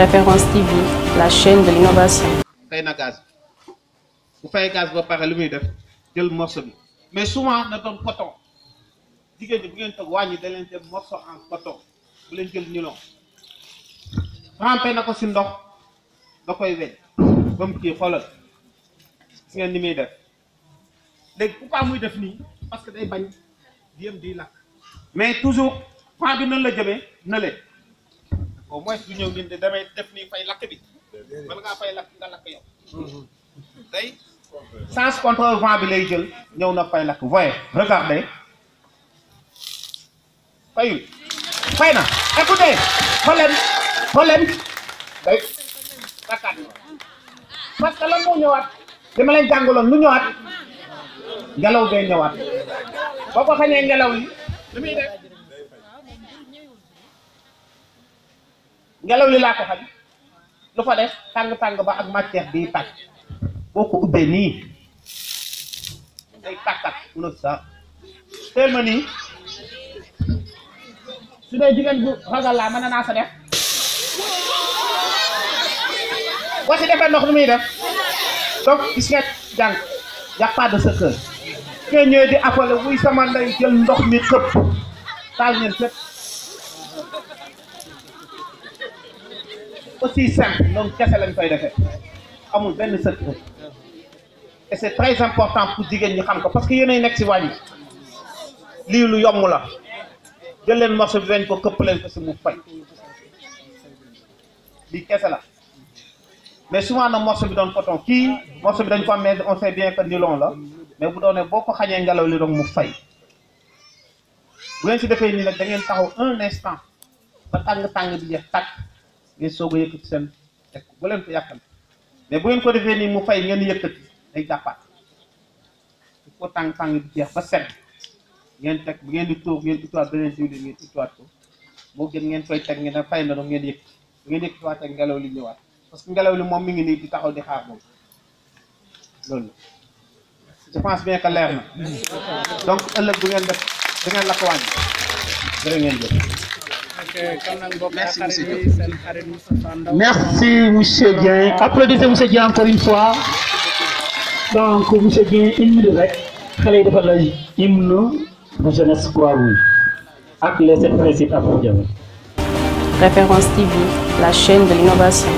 Référence TV, la chaîne de l'innovation. fay na gaz bu fay gaz ba pare lu muy def jël morceau bi mais souvent na doon coton jigéen ñi bu ngeen toog wàññi da leen def morceau en coton bu leen jël nylon trempé na ko si ndox da koy weñ ba mu kii xoolal si ngeen ni muy def léegi pourquoi muy def nii parce que day bañ di yëm di lakk mais toujours fan bi nan la jëmee na leen au moins du ñëw nii damay def nii fay lakk bi mën ngaa fay lakk nga lakk yow day sens contre vent bi lay jël ñëw na fay lakk voyez regardez fayul fay na écoutez xoleen day lakkaat parce que lan moo ñëwaat dama leen jàngaloon lu ñëwaat ngelaw day ñëwaat boo ko xañee ngelaw li lu muy def ngelaw li laa ko xañ lu fa def tàng ba ak matière bi tàkk boo ko ubbee nii day tàkkat mun a sa teel ma nii su dee jigéen bu ragal laa mën naa sa def boo si defee ndox lu muy def donc gis nga jàng y a pas de secret ngeen ñëwee di appelé wuy sama ndey jël ndox mi xëpp taal ngeen fépp aussi simple noonu kese lañ koy defee amul benn secret et c'est très important pour jigéen ñi xam ko parce que yéenay nekk si wàññi lii lu yomb la jël leen morceau bi weñ ko këpp leen ko si mu fay lii kese la mais souvent na morceau bi doon coton kii morceau bi dañ ko am mais on sait bien que nylon la mais bu doonee boo ko xañee ngelaw li doon mu fay bu ngeen si defee nii nag da ngeen taxaw un instant ba tàng bi jeex tàkk ngeen soog a yëkkati seen teg bu leen ko yàqal mais bu ngeen ko defee nii mu fay ngeen yëkkati day jàppaat il faut tàng bi jeex ba sedd ngeen teg bu ngeen di tuur ngeen utiwaat beneen diwlin ngeen utiwaat ko moo gën ngeen koy teg ngeen fay na doon ngeen yëkkati bu ngeen yëkkatiwaat ak ngelaw li ñëwaat parce que ngelaw li moom mi ngi nii di taxaw di xaar moom loolu je pense bien que leer na donc ëllëg bu ngeen def da ngeen la ko wàññi jërë ngeen jëf. Merci monsieur Dieng. Applaudissez monsieur Dieng encore une fois. Donc monsieur Dieng une minute rek xale yi defal la hymne de jeunesse quoi oui ak les 7 principes Afro Dieng. Référence TV, la chaîne de l'innovation.